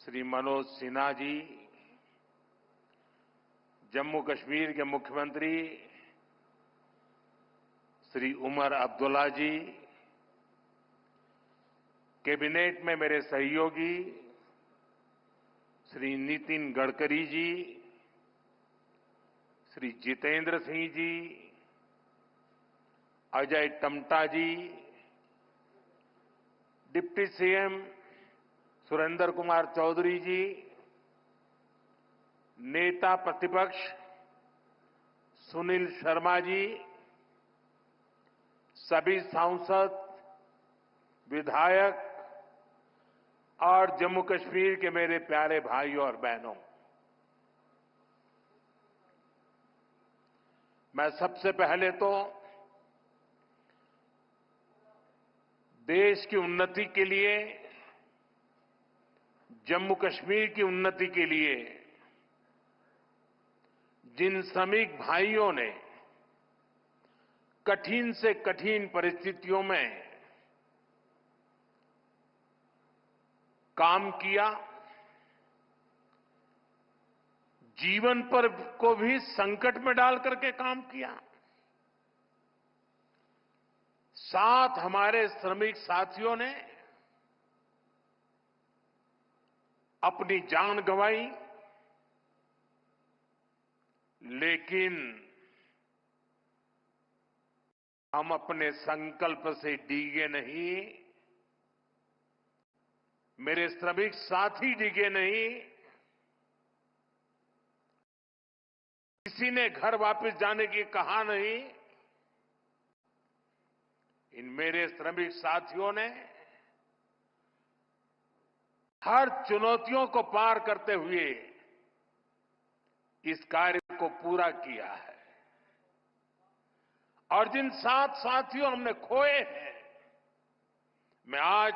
श्री मनोज सिन्हा जी, जम्मू कश्मीर के मुख्यमंत्री श्री उमर अब्दुल्ला जी, कैबिनेट में मेरे सहयोगी श्री नितिन गडकरी जी, श्री जितेंद्र सिंह जी, अजय टम्टा जी, डिप्टी सीएम सुरेंद्र कुमार चौधरी जी, नेता प्रतिपक्ष सुनील शर्मा जी, सभी सांसद, विधायक और जम्मू कश्मीर के मेरे प्यारे भाइयों और बहनों, मैं सबसे पहले तो देश की उन्नति के लिए, जम्मू कश्मीर की उन्नति के लिए जिन श्रमिक भाइयों ने कठिन से कठिन परिस्थितियों में काम किया, जीवन पर को भी संकट में डाल करके काम किया, साथ हमारे श्रमिक साथियों ने अपनी जान गंवाई, लेकिन हम अपने संकल्प से डिगे नहीं, मेरे श्रमिक साथी डिगे नहीं, किसी ने घर वापस जाने की कहा नहीं। इन मेरे श्रमिक साथियों ने हर चुनौतियों को पार करते हुए इस कार्य को पूरा किया है। और जिन 7 साथियों हमने खोए हैं, मैं आज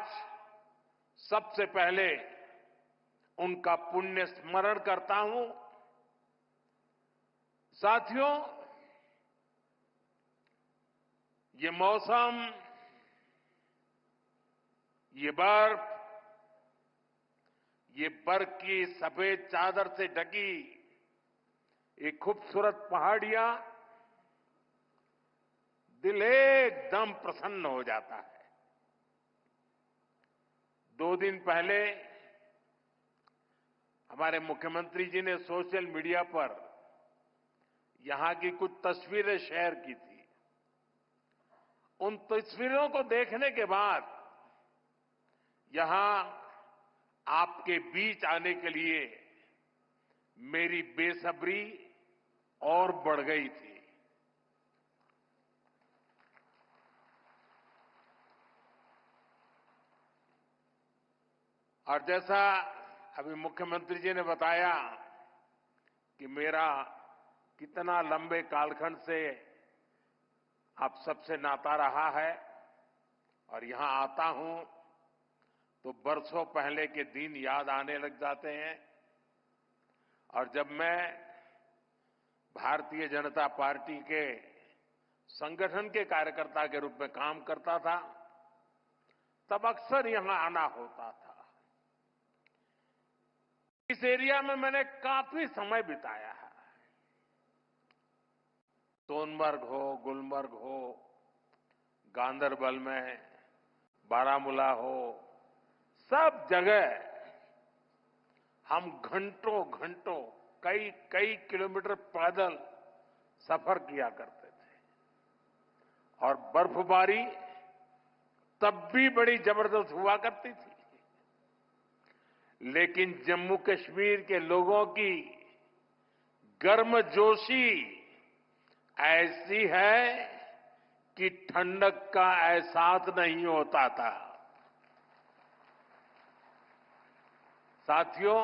सबसे पहले उनका पुण्य स्मरण करता हूं। साथियों, ये मौसम, ये बर्फ, ये बर्फ की सफेद चादर से ढकी ये खूबसूरत पहाड़ियां दिल एकदम प्रसन्न हो जाता है। 2 दिन पहले हमारे मुख्यमंत्री जी ने सोशल मीडिया पर यहां की कुछ तस्वीरें शेयर की थी। उन तस्वीरों को देखने के बाद यहां आपके बीच आने के लिए मेरी बेसब्री और बढ़ गई थी। और जैसा अभी मुख्यमंत्री जी ने बताया कि मेरा कितना लंबे कालखंड से आप सबसे नाता रहा है, और यहां आता हूं तो बरसों पहले के दिन याद आने लग जाते हैं। और जब मैं भारतीय जनता पार्टी के संगठन के कार्यकर्ता के रूप में काम करता था, तब अक्सर यहां आना होता था। इस एरिया में मैंने काफी समय बिताया है। सोनमर्ग हो, गुलमर्ग हो, गांदरबल में, बारामूला हो, सब जगह हम घंटों घंटों, कई कई किलोमीटर पैदल सफर किया करते थे। और बर्फबारी तब भी बड़ी जबरदस्त हुआ करती थी, लेकिन जम्मू कश्मीर के लोगों की गर्मजोशी ऐसी है कि ठंडक का एहसास नहीं होता था। साथियों,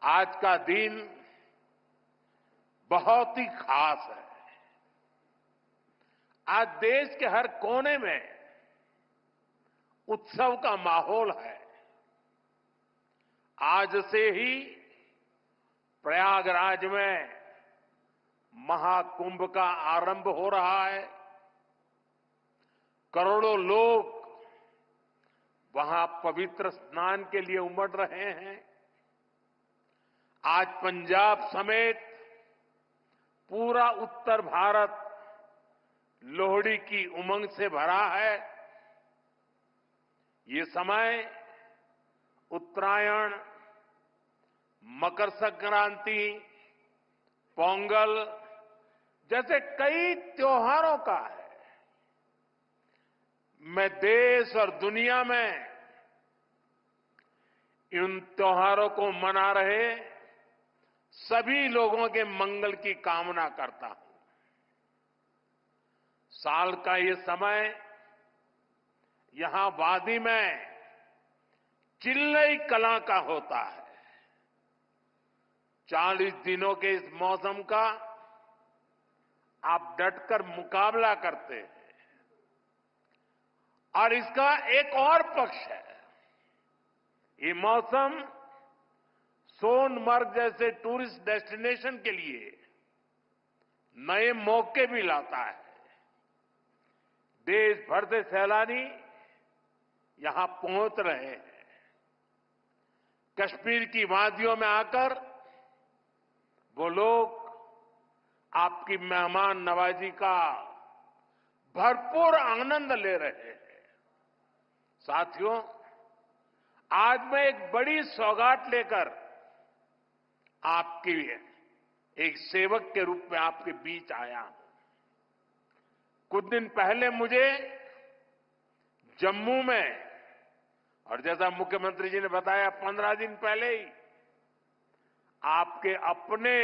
आज का दिन बहुत ही खास है। आज देश के हर कोने में उत्सव का माहौल है। आज से ही प्रयागराज में महाकुंभ का आरंभ हो रहा है। करोड़ों लोग वहां पवित्र स्नान के लिए उमड़ रहे हैं। आज पंजाब समेत पूरा उत्तर भारत लोहड़ी की उमंग से भरा है। ये समय उत्तरायण, मकर संक्रांति, पोंगल जैसे कई त्योहारों का है। मैं देश और दुनिया में इन त्योहारों को मना रहे सभी लोगों के मंगल की कामना करता हूं। साल का ये समय यहां वादी में चिल्लई कला का होता है। 40 दिनों के इस मौसम का आप डटकर मुकाबला करते हैं। और इसका एक और पक्ष है, ये मौसम सोनमर्ग जैसे टूरिस्ट डेस्टिनेशन के लिए नए मौके भी लाता है। देश भर से सैलानी यहां पहुंच रहे हैं। कश्मीर की वादियों में आकर वो लोग आपकी मेहमान नवाजी का भरपूर आनंद ले रहे हैं। साथियों, आज मैं एक बड़ी सौगात लेकर आपकी एक सेवक के रूप में आपके बीच आया हूं। कुछ दिन पहले मुझे जम्मू में, और जैसा मुख्यमंत्री जी ने बताया 15 दिन पहले ही आपके अपने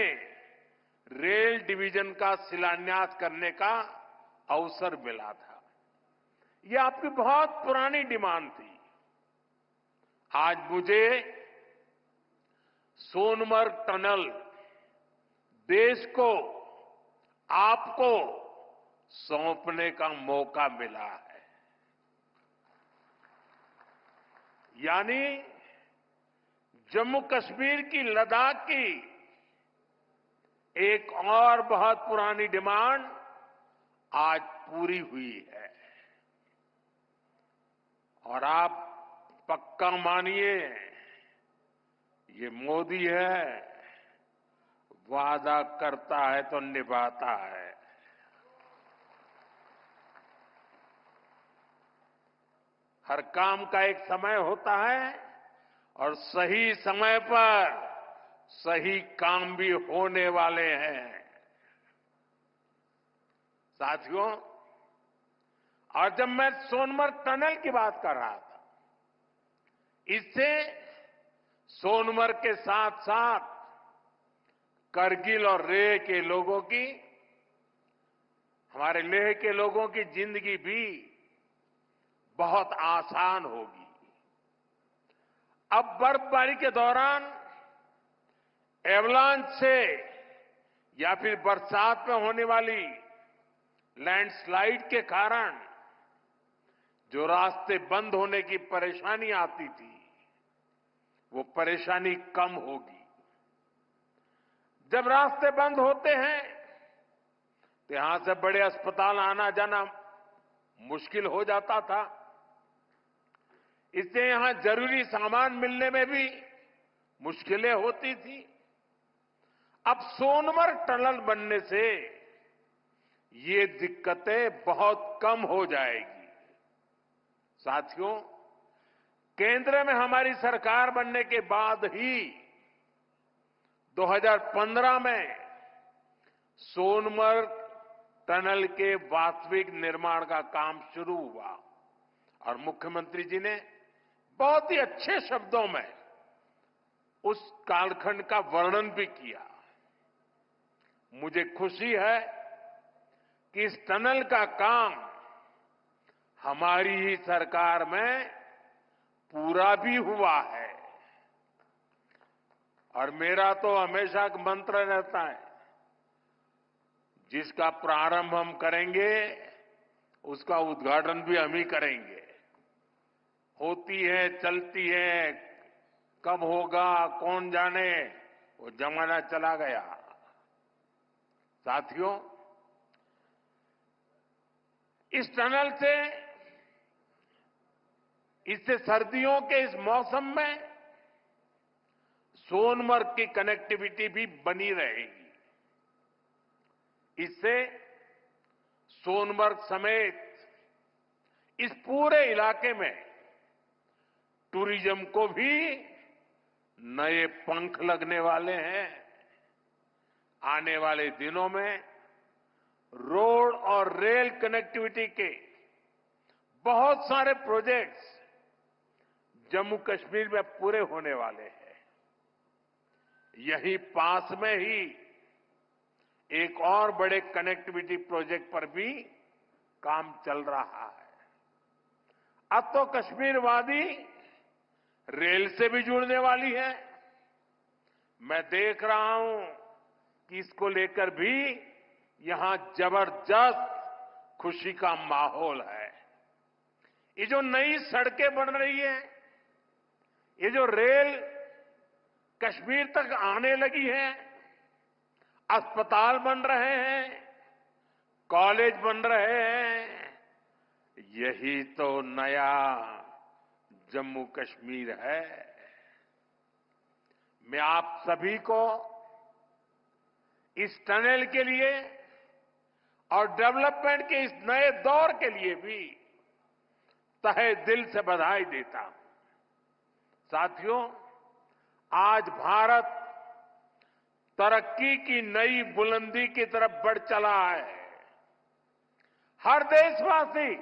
रेल डिवीजन का शिलान्यास करने का अवसर मिला था। यह आपकी बहुत पुरानी डिमांड थी। आज मुझे सोनमर्ग टनल देश को, आपको सौंपने का मौका मिला है। यानी जम्मू कश्मीर की, लद्दाख की एक और बहुत पुरानी डिमांड आज पूरी हुई है। और आप पक्का मानिए, ये मोदी है, वादा करता है तो निभाता है। हर काम का एक समय होता है और सही समय पर सही काम भी होने वाले हैं। साथियों, और जब मैं सोनमर्ग टनल की बात कर रहा था, इससे सोनमर्ग के साथ साथ करगिल और लेह के लोगों की, हमारे लेह के लोगों की जिंदगी भी बहुत आसान होगी। अब बर्फबारी के दौरान एवलांच से या फिर बरसात में होने वाली लैंडस्लाइड के कारण जो रास्ते बंद होने की परेशानी आती थी, वो परेशानी कम होगी। जब रास्ते बंद होते हैं तो यहां से बड़े अस्पताल आना जाना मुश्किल हो जाता था। इससे यहां जरूरी सामान मिलने में भी मुश्किलें होती थी। अब सोनमर्ग टनल बनने से ये दिक्कतें बहुत कम हो जाएगी। साथियों, केंद्र में हमारी सरकार बनने के बाद ही 2015 में सोनमर्ग टनल के वास्तविक निर्माण का काम शुरू हुआ और मुख्यमंत्री जी ने बहुत ही अच्छे शब्दों में उस कालखंड का वर्णन भी किया। मुझे खुशी है कि इस टनल का काम हमारी ही सरकार में पूरा भी हुआ है। और मेरा तो हमेशा मंत्र रहता है, जिसका प्रारंभ हम करेंगे उसका उद्घाटन भी हम ही करेंगे। होती है, चलती है, कब होगा कौन जाने, वो जमाना चला गया। साथियों, इस टनल से इससे सर्दियों के इस मौसम में सोनमर्ग की कनेक्टिविटी भी बनी रहेगी। इससे सोनमर्ग समेत इस पूरे इलाके में टूरिज्म को भी नए पंख लगने वाले हैं। आने वाले दिनों में रोड और रेल कनेक्टिविटी के बहुत सारे प्रोजेक्ट्स जम्मू कश्मीर में पूरे होने वाले हैं। यही पास में ही एक और बड़े कनेक्टिविटी प्रोजेक्ट पर भी काम चल रहा है। अब तो कश्मीर वादी रेल से भी जुड़ने वाली है। मैं देख रहा हूं कि इसको लेकर भी यहां जबरदस्त खुशी का माहौल है। ये जो नई सड़कें बन रही है, ये जो रेल कश्मीर तक आने लगी है, अस्पताल बन रहे हैं, कॉलेज बन रहे हैं, यही तो नया जम्मू कश्मीर है। मैं आप सभी को इस टनल के लिए और डेवलपमेंट के इस नए दौर के लिए भी तहे दिल से बधाई देता हूं। साथियों, आज भारत तरक्की की नई बुलंदी की तरफ बढ़ चला है। हर देशवासी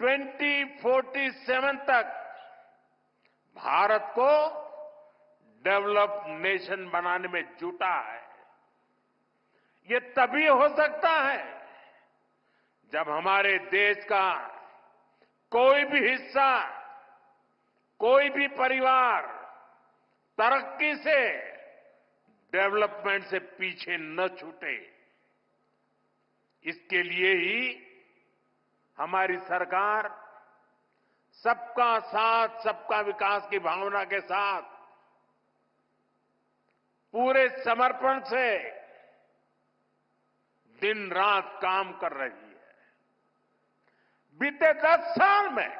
2047 तक भारत को डेवलप्ड नेशन बनाने में जुटा है। ये तभी हो सकता है जब हमारे देश का कोई भी हिस्सा, कोई भी परिवार तरक्की से, डेवलपमेंट से पीछे न छूटे। इसके लिए ही हमारी सरकार सबका साथ, सबका विकास की भावना के साथ पूरे समर्पण से दिन रात काम कर रही है। बीते 10 साल में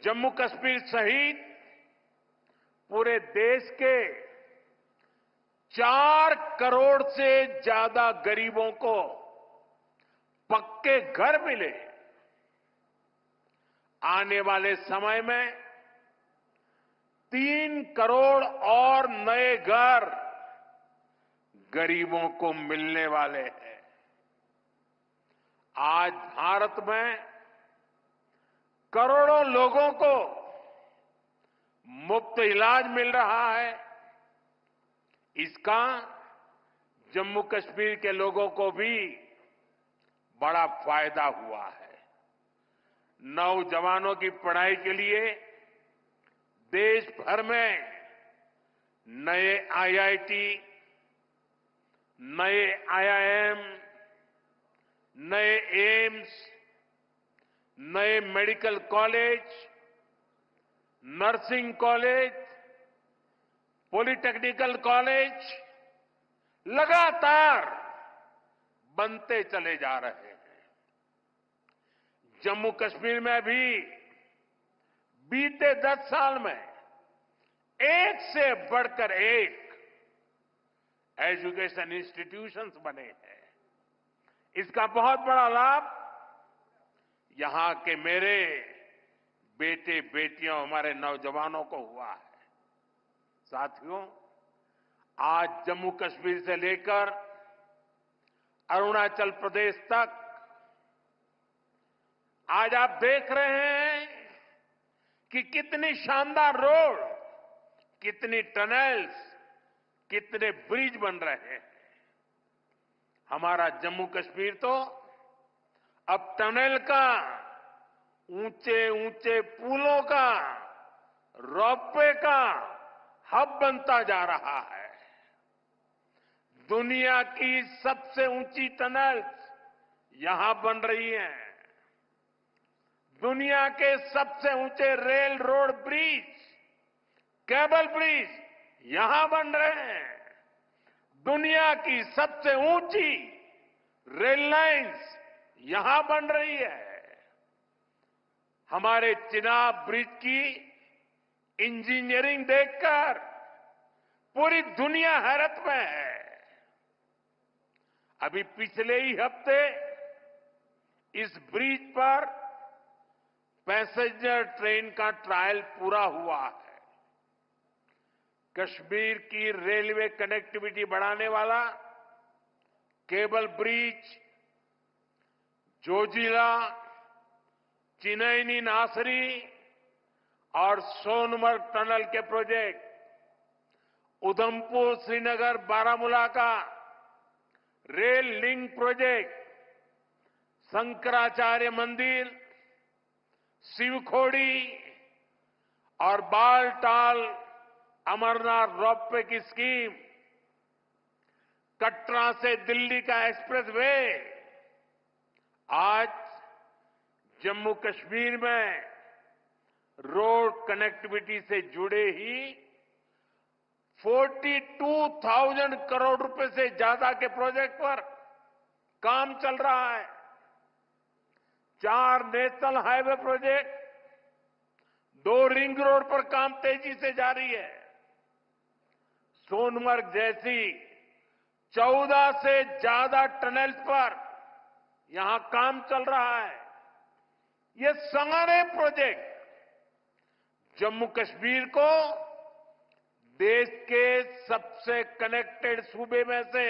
जम्मू कश्मीर सहित पूरे देश के 4 करोड़ से ज्यादा गरीबों को पक्के घर मिले। आने वाले समय में 3 करोड़ और नए घर गरीबों को मिलने वाले हैं। आज भारत में करोड़ों लोगों को मुफ्त इलाज मिल रहा है। इसका जम्मू कश्मीर के लोगों को भी बड़ा फायदा हुआ है। नौजवानों की पढ़ाई के लिए देश भर में नए आईआईटी, नए आईआईएम, नए एम्स, नए medical college, nursing college, polytechnical college लगातार बनते चले जा रहे हैं। जम्मू कश्मीर में भी बीते 10 साल में एक से बढ़कर एक एजुकेशन इंस्टीट्यूशंस बने हैं। इसका बहुत बड़ा लाभ यहां के मेरे बेटे बेटियों, हमारे नौजवानों को हुआ है। साथियों, आज जम्मू कश्मीर से लेकर अरुणाचल प्रदेश तक आज आप देख रहे हैं कि कितनी शानदार रोड, कितनी टनल्स, कितने ब्रिज बन रहे हैं। हमारा जम्मू कश्मीर तो अब टनल का, ऊंचे ऊंचे पुलों का, रोपवे का हब बनता जा रहा है। दुनिया की सबसे ऊंची टनल्स यहां बन रही हैं। दुनिया के सबसे ऊंचे rail road bridge, cable bridge यहां बन रहे हैं। दुनिया की सबसे ऊंची रेल लाइंस यहां बन रही है। हमारे चिनाब ब्रिज की इंजीनियरिंग देखकर पूरी दुनिया हैरत में है। अभी पिछले ही हफ्ते इस ब्रिज पर पैसेंजर ट्रेन का ट्रायल पूरा हुआ है। कश्मीर की रेलवे कनेक्टिविटी बढ़ाने वाला केबल ब्रिज, जोजिला, चिनैनी नासरी और सोनमर्ग टनल के प्रोजेक्ट, उधमपुर श्रीनगर बारामूला का रेल लिंक प्रोजेक्ट, शंकराचार्य मंदिर, शिवखोड़ी और बालटाल अमरनाथ रोपवे की स्कीम, कटरा से दिल्ली का एक्सप्रेसवे, आज जम्मू कश्मीर में रोड कनेक्टिविटी से जुड़े ही 42,000 करोड़ रुपए से ज्यादा के प्रोजेक्ट पर काम चल रहा है। 4 national highway project, 2 ring road पर काम तेजी से जारी है। सोनमर्ग जैसी 14 से ज्यादा टनल्स पर यहां काम चल रहा है। ये सारे प्रोजेक्ट जम्मू कश्मीर को देश के सबसे कनेक्टेड सूबे में से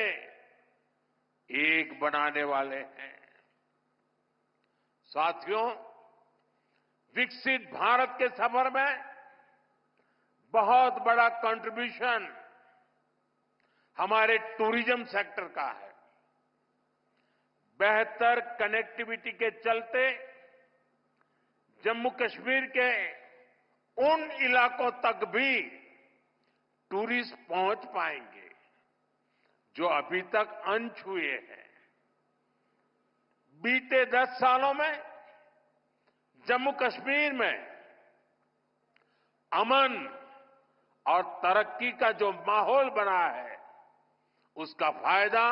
एक बनाने वाले हैं। साथियों, विकसित भारत के सफर में बहुत बड़ा कंट्रीब्यूशन हमारे टूरिज्म सेक्टर का है। बेहतर कनेक्टिविटी के चलते जम्मू कश्मीर के उन इलाकों तक भी टूरिस्ट पहुंच पाएंगे जो अभी तक अनछुए हैं। बीते 10 सालों में जम्मू कश्मीर में अमन और तरक्की का जो माहौल बना है, उसका फायदा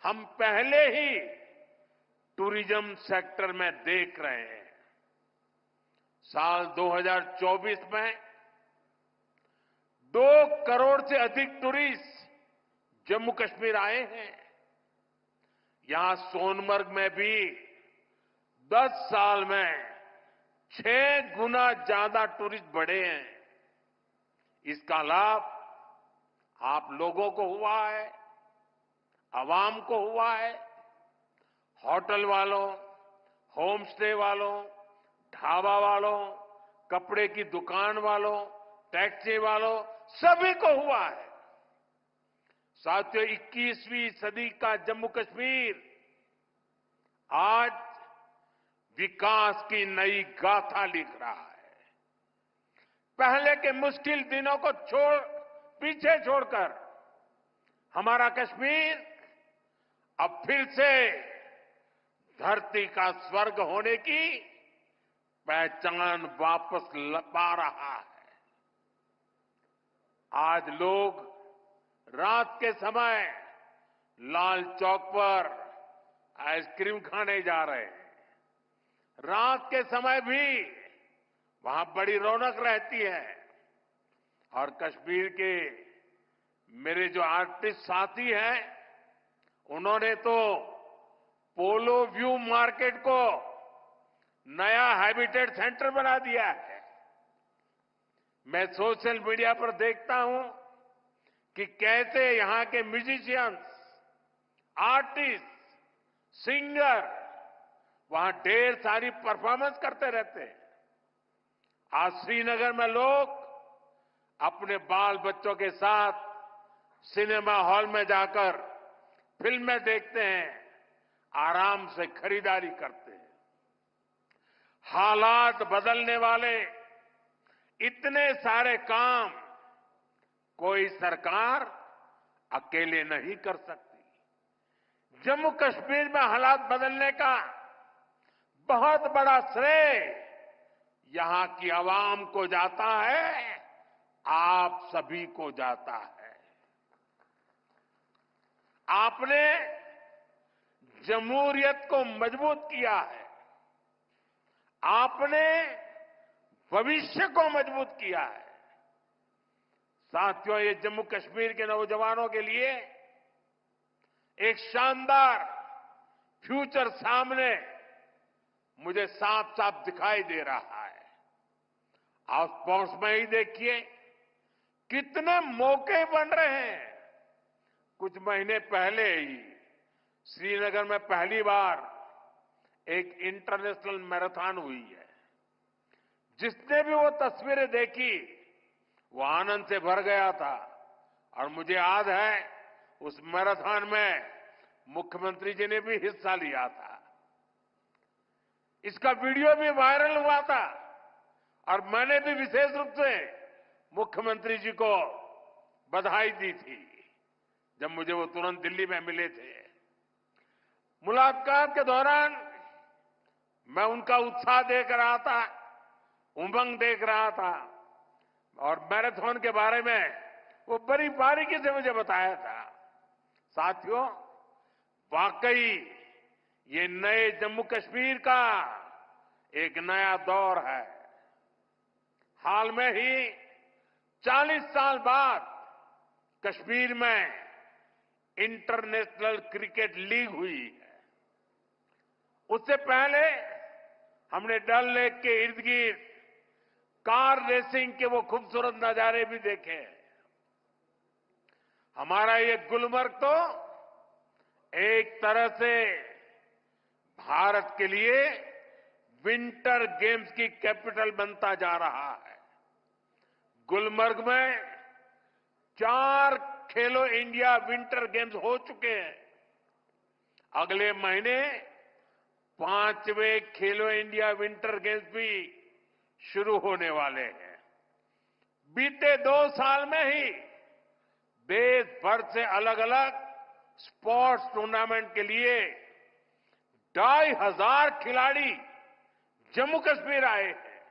हम पहले ही टूरिज्म सेक्टर में देख रहे हैं। साल 2024 में 2 करोड़ से अधिक टूरिस्ट जम्मू कश्मीर आए हैं। यहां सोनमर्ग में भी 10 साल में 6 गुना ज्यादा टूरिस्ट बढ़े हैं। इसका लाभ आप लोगों को हुआ है, आवाम को हुआ है। होटल वालों, होम स्टे वालों, ढाबा वालों, कपड़े की दुकान वालों, टैक्सी वालों, सभी को हुआ है। साथियों, 21वीं सदी का जम्मू कश्मीर आज विकास की नई गाथा लिख रहा है। पहले के मुश्किल दिनों को पीछे छोड़कर हमारा कश्मीर अब फिर से धरती का स्वर्ग होने की पहचान वापस पा रहा है। आज लोग रात के समय लाल चौक पर आइसक्रीम खाने जा रहे हैं। रात के समय भी वहां बड़ी रौनक रहती है। और कश्मीर के मेरे जो आर्टिस्ट साथी हैं, उन्होंने तो पोलो व्यू मार्केट को नया हैबिटेट सेंटर बना दिया है। मैं सोशल मीडिया पर देखता हूं कि कैसे यहां के म्यूजिशियंस, आर्टिस्ट, सिंगर वहां ढेर सारी परफॉर्मेंस करते रहते हैं। आज श्रीनगर में लोग अपने बाल बच्चों के साथ सिनेमा हॉल में जाकर फिल्में देखते हैं, आराम से खरीदारी करते हैं। हालात बदलने वाले इतने सारे काम कोई सरकार अकेले नहीं कर सकती। जम्मू कश्मीर में हालात बदलने का बहुत बड़ा श्रेय यहां की आवाम को जाता है, आप सभी को जाता है। आपने जमहूरियत को मजबूत किया है। आपने भविष्य को मजबूत किया है। साथियों, ये जम्मू कश्मीर के नौजवानों के लिए एक शानदार फ्यूचर सामने मुझे साफ साफ दिखाई दे रहा है। आप स्पोर्ट्स में ही देखिए कितने मौके बन रहे हैं। कुछ महीने पहले ही श्रीनगर में पहली बार एक इंटरनेशनल मैराथन हुई है। जिसने भी वो तस्वीरें देखी वो आनंद से भर गया था। और मुझे याद है उस मैराथन में मुख्यमंत्री जी ने भी हिस्सा लिया था। इसका वीडियो भी वायरल हुआ था और मैंने भी विशेष रूप से मुख्यमंत्री जी को बधाई दी थी जब मुझे वो तुरंत दिल्ली में मिले थे। मुलाकात के दौरान मैं उनका उत्साह देख रहा था, उमंग देख रहा था और मैराथन के बारे में वो बड़ी बारीकी से मुझे बताया था। साथियों, वाकई ये नए जम्मू कश्मीर का एक नया दौर है। हाल में ही 40 साल बाद कश्मीर में इंटरनेशनल क्रिकेट लीग हुई है। उससे पहले हमने डल लेक के इर्द गिर्द कार रेसिंग के वो खूबसूरत नजारे भी देखे हैं। हमारा ये गुलमर्ग तो एक तरह से भारत के लिए विंटर गेम्स की कैपिटल बनता जा रहा है। गुलमर्ग में 4 खेलो इंडिया विंटर गेम्स हो चुके हैं। अगले महीने 5वें खेलो इंडिया विंटर गेम्स भी शुरू होने वाले हैं। बीते 2 साल में ही देश भर से अलग अलग स्पोर्ट्स टूर्नामेंट के लिए 2,500 खिलाड़ी जम्मू कश्मीर आए हैं।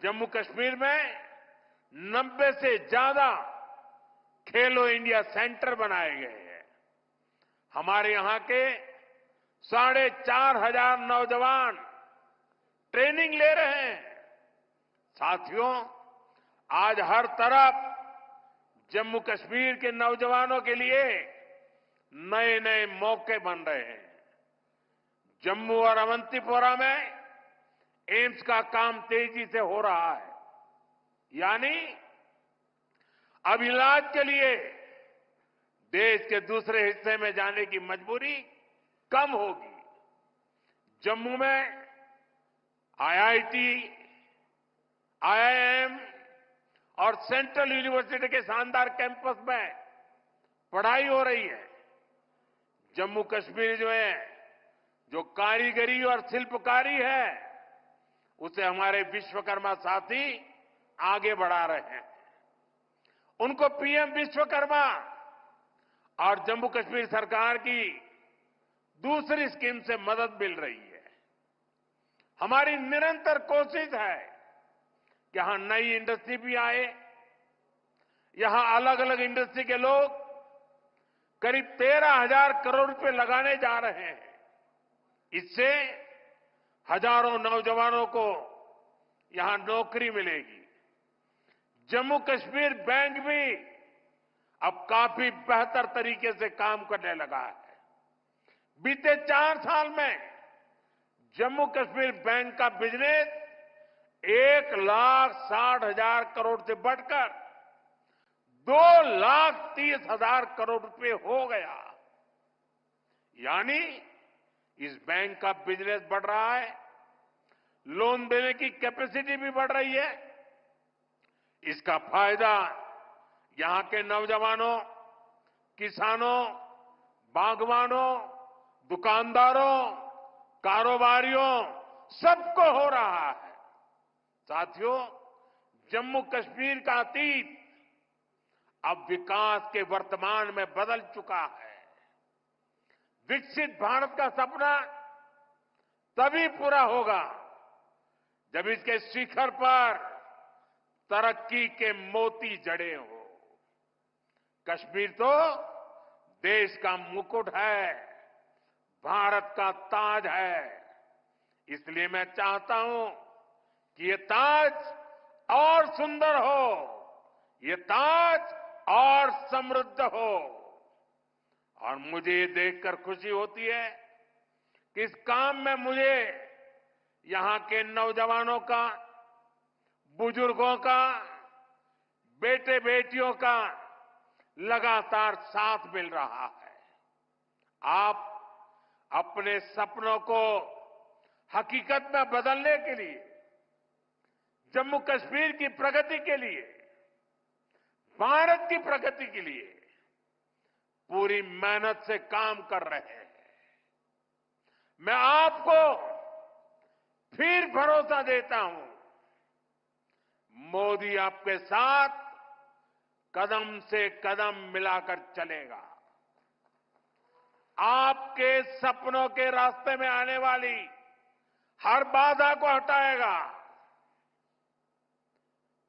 जम्मू कश्मीर में 90 से ज्यादा खेलो इंडिया सेंटर बनाए गए हैं। हमारे यहां के 4,500 नौजवान ट्रेनिंग ले रहे हैं। साथियों, आज हर तरफ जम्मू कश्मीर के नौजवानों के लिए नए नए मौके बन रहे हैं। जम्मू और अवंतीपोरा में एम्स का काम तेजी से हो रहा है, यानी अब इलाज के लिए देश के दूसरे हिस्से में जाने की मजबूरी कम होगी। जम्मू में आईआईटी, आईआईएम और सेंट्रल यूनिवर्सिटी के शानदार कैंपस में पढ़ाई हो रही है। जम्मू कश्मीर में जो कारीगरी और शिल्पकारी है उसे हमारे विश्वकर्मा साथी आगे बढ़ा रहे हैं। उनको पीएम विश्वकर्मा और जम्मू कश्मीर सरकार की दूसरी स्कीम से मदद मिल रही है। हमारी निरंतर कोशिश है कि यहां नई इंडस्ट्री भी आए। यहां अलग अलग इंडस्ट्री के लोग करीब 13,000 करोड़ रुपए लगाने जा रहे हैं। इससे हजारों नौजवानों को यहां नौकरी मिलेगी। जम्मू कश्मीर बैंक भी अब काफी बेहतर तरीके से काम करने लगा है। बीते 4 साल में जम्मू कश्मीर बैंक का बिजनेस 1,60,000 करोड़ से बढ़कर 2,30,000 करोड़ रुपए हो गया। यानी इस बैंक का बिजनेस बढ़ रहा है, लोन देने की कैपेसिटी भी बढ़ रही है। इसका फायदा यहां के नौजवानों, किसानों, बागवानों, दुकानदारों, कारोबारियों सबको हो रहा है। साथियों, जम्मू कश्मीर का अतीत अब विकास के वर्तमान में बदल चुका है। विकसित भारत का सपना तभी पूरा होगा जब इसके शिखर पर तरक्की के मोती जड़े हो। कश्मीर तो देश का मुकुट है, भारत का ताज है। इसलिए मैं चाहता हूं कि ये ताज और सुंदर हो, ये ताज और समृद्ध हो। और मुझे ये देखकर खुशी होती है कि इस काम में मुझे यहां के नौजवानों का, बुजुर्गों का, बेटे बेटियों का लगातार साथ मिल रहा है। आप अपने सपनों को हकीकत में बदलने के लिए, जम्मू कश्मीर की प्रगति के लिए, भारत की प्रगति के लिए पूरी मेहनत से काम कर रहे हैं। मैं आपको फिर भरोसा देता हूं, मोदी आपके साथ कदम से कदम मिलाकर चलेगा। आपके सपनों के रास्ते में आने वाली हर बाधा को हटाएगा।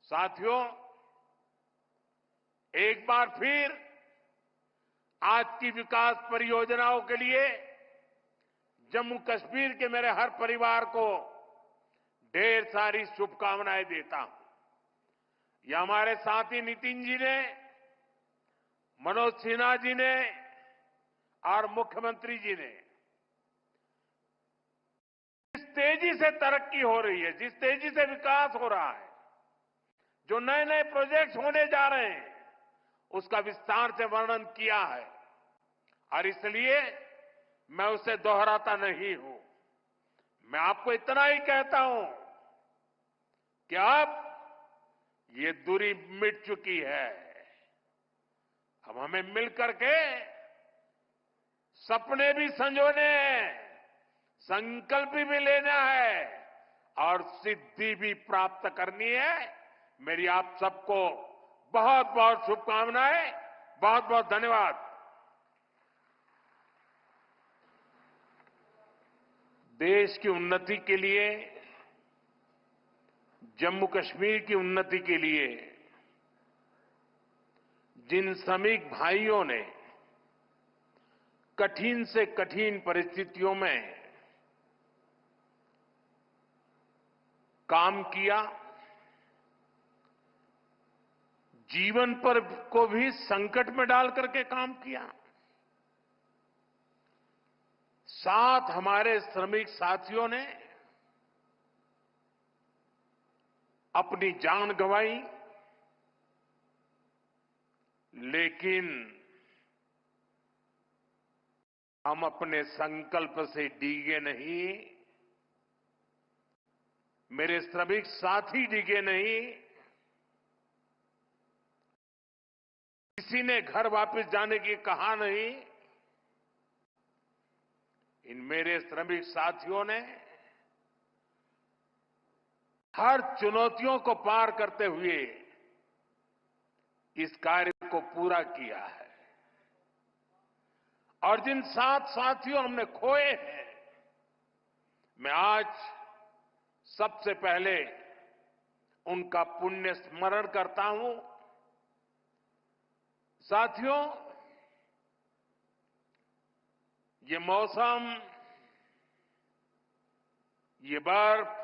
साथियों, एक बार फिर आज की विकास परियोजनाओं के लिए जम्मू कश्मीर के मेरे हर परिवार को ढेर सारी शुभकामनाएं देता हूं। ये हमारे साथी नितिन जी ने, मनोज सिन्हा जी ने और मुख्यमंत्री जी ने जिस तेजी से तरक्की हो रही है, जिस तेजी से विकास हो रहा है, जो नए नए प्रोजेक्ट होने जा रहे हैं, उसका विस्तार से वर्णन किया है। और इसलिए मैं उसे दोहराता नहीं हूं। मैं आपको इतना ही कहता हूं कि अब ये दूरी मिट चुकी है। अब हमें मिलकर के सपने भी संजोने हैं, संकल्प भी लेना है और सिद्धि भी प्राप्त करनी है। मेरी आप सबको बहुत बहुत शुभकामनाएं, बहुत बहुत धन्यवाद। देश की उन्नति के लिए, जम्मू कश्मीर की उन्नति के लिए जिन श्रमिक भाइयों ने कठिन से कठिन परिस्थितियों में काम किया, जीवन पर को भी संकट में डाल करके काम किया, साथ हमारे श्रमिक साथियों ने अपनी जान गंवाई, लेकिन हम अपने संकल्प से डिगे नहीं, मेरे श्रमिक साथी डिगे नहीं। किसी ने घर वापस जाने की कहा नहीं। इन मेरे श्रमिक साथियों ने हर चुनौतियों को पार करते हुए इस कार्य को पूरा किया है। और जिन 7 साथियों हमने खोए हैं, मैं आज सबसे पहले उनका पुण्य स्मरण करता हूं। साथियों, ये मौसम, ये बर्फ,